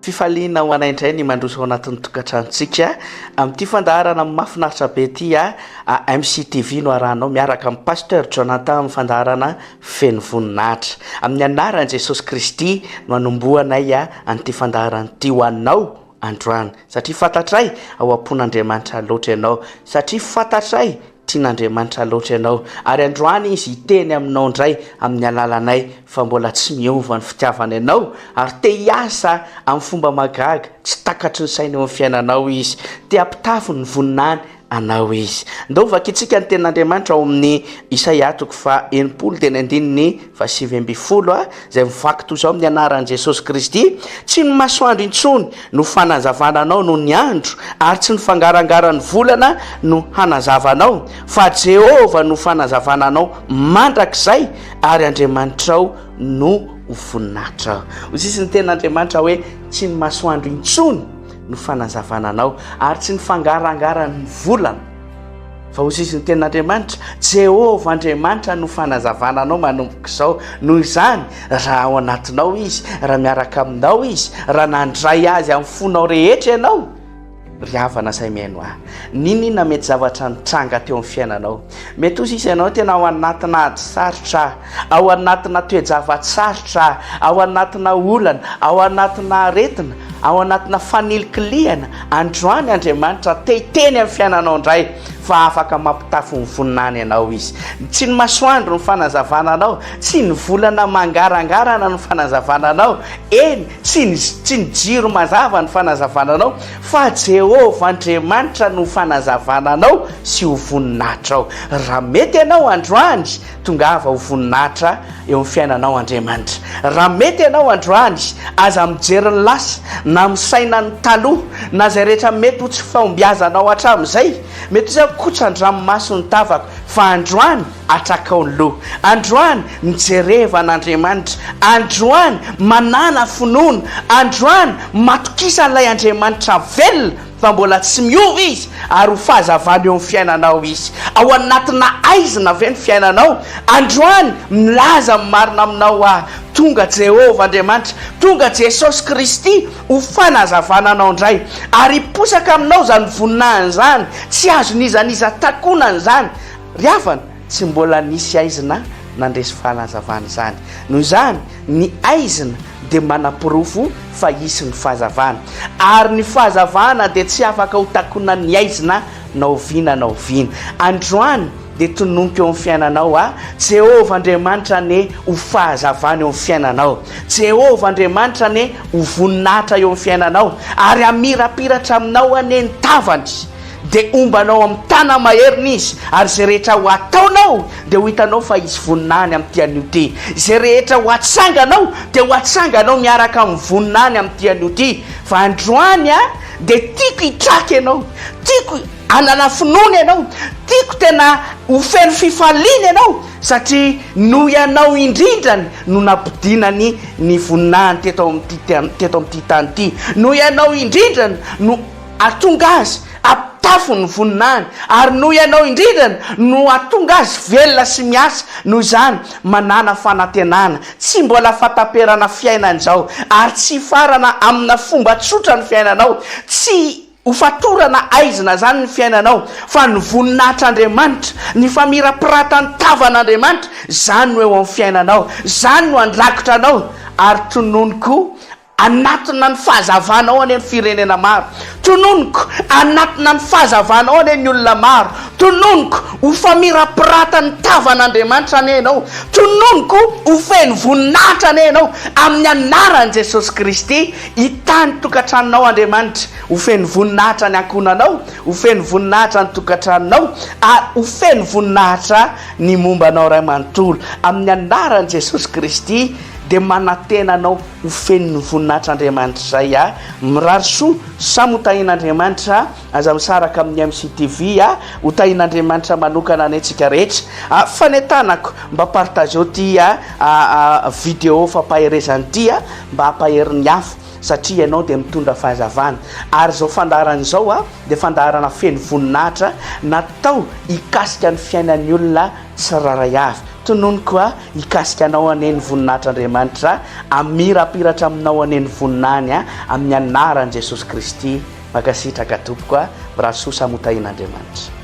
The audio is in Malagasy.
Fifaliana ho anaindray ny mandroso ao anatin'ny tokantranontsika amin'ity fandaharana mahafinaritra be ity 𝗝𝗙 TV no arahanao miaraka amin'ny pasteur Jonathan amin'ny fandaharana feno voninahitra amin'ny anaran'i Jesosy Kristy no anombohanay an'ity fandaharana ity ho anao androany satria fantatray ao am-pon'Andriamanitra loatra ianao satria fantatray tian'Andriamanitra loatra ianao ary androany izy iteny aminao indray amin'ny alalanay fa mbola tsy miova ny fitiavana ianao ary te hiasa amin'ny fomba magaga tsy takatry ny saina eo amin'ny fiainanao izy te hampitafy ny voninahiny anao izy ndao vakitsika ny tenin'Andriamanitra ao amin'ny Isaia toko fa 70:7-10 izay mivaky toy izao amin'ny anaran'i Jesosy Kristy tsy ny masoandro intsony no fanazavananao no ny andro ary tsy ny fangarangaran'ny volana no hanazavanao fa Jehova no fanazavananao mandrakizay ary Andriamanitrao no voninahitra. Hoy ny tenin'Andriamanitra hoe tsy ny masoandro intsony no fanazavananao ary tsy ny fangarangaran'ny volana fa hoy ny tenin'Andriamanitra Jehova Andriamanitra no fanazavananao manomboka izao noho izany raha ao anatinao izy raha miaraka aminao izy raha nandray azy amin'ny fonao rehetra ianao ry havana izay miaino ahy ninona mety zavatra nitranga teo amin'ny fiainanao mety ozy izy ianao tena ao anatina ady sarotra ao anatina toe-java-tsarotra ao anatina olana ao anatina aretina ao anatina fanilikiliana androany Andriamanitra te hiteny amin'ny fiainanao indray fa afaka mampitafy ny voninahiny ianao izy tsy ny masoandro ny fanazavananao tsy ny volana mangarangarana ny fanazavananao eny tsy ny jiro mazava ny fanazavananao fa Jehova Andriamanitra no fanazavananao sy ho voninahitrao raha mety ianao androany tongava ho voninahitra eo amin'ny fiainanao Andriamanitra raha mety ianao androany aza mijery ny lasa na misaina ny taloha na zay rehetra mety ho tsy fahombiazanao hatramin'izay mety izay kotran-dranomaso ny tavako fa androany atrakao ny loha androany mijerevan'Andriamanitra androany manana finoana androany matokisa n'ilay Andriamanitra velona fa mbola tsy miova izy ary ho fahazavana eo amin'ny fiainanao izy ao anatina haizina ve ny fiainanao androany milaza marina aminao tonga Jehova Andriamanitra tonga Jesosy Kristy ho fanazavananao indray ary posaka aminao zany voninahiny zany tsy azo nizaniza takonany zany ry havana tsy mbola nisy haizina nandresy fanazavana izany noho izany ny haizina dia mana-porofo fa hisy ny fahazavana ary ny fahazavana dia tsy afaka ho takona ny haizina na oviana na oviana androany dia tononika eo amin'ny fiainanao Jehova Andriamanitra ne ho fahazavana eo amin'ny fiainanao Jehova Andriamanitra ne ho voninahitra eo amin'ny fiainanao ary amirapiratra aminao ane ny tavany dia ombanao amin'ny tana maheriny izy ary zay rehetra ho ataonao dia ho hitanao fa izy voninahiny amin'ity anio ty zay rehetra ho atsanganao dia ho atsanganao miaraka amin'ny voninahiny amin'ity anio ty fa androany dia tiako hitraka ianao tiako anana finoana ianao tiako tena ho feno fifaliana ianao satria no ianao indrindrany no nampidinan'i ny voninahiny teto amin'ity tany ity no ianao indrindrany no atonga azy apitafy ny voninahiny ary no ianao indrindrany no atonga azy velona sy miasa noho izany manana fanantenana tsy mbola fataperana fiainana izao ary tsy farana amina fomba tsotra ny fiainanao tsy ho fatorana haizina zany ny fiainanao fa ny voninahitr'Andriamanitra ny famirapiratany tavan'Andriamanitra zany no eo amin'ny fiainanao zany no andrakotra anao ary tononiko anatina ny fahazavanao any amin'ny firenena maro tononiko anatina ny fahazavanao any amin'ny olona maro tononiko ho famirapirata ny tavan'Andriamanitra ane ianao tononiko ho feno voninahitra ane ianao amin'ny anaran'i Jesosy Kristy hitany tokantranonao Andriamanitra ho feno voninahitra ny ankonanao ho feno voninahitra ny tokantranonao ary ho feno voninahitra ny mombanao ray manontolo amin'ny anaran'i Jesosy Kristy dia manatenanao ho feno ny voninahitr'Andriamanitra izay mirary soa samy ho tahin'Andriamanitra aza misaraka amin'ny 𝗝𝗙 TV ho tahin'Andriamanitra manokana antsika rehetra fanetanako mba partageo ty vidéo fampaherezany ty mba hampaherin'ny hafa satria ianao dia mitondra fahazavana ary zao fandaharana izao dia fandaharana feno voninahitra natao hikasika ny fiainan'ny olona tsiraray avy tonono koa ikasika anao aneny voninahitr'Andriamanitra amirapiratra aminao aneny voninany amin'ny anaran'i Jesosy Kristy makasitraka tompoko rasosa motahin'Andriamanitra.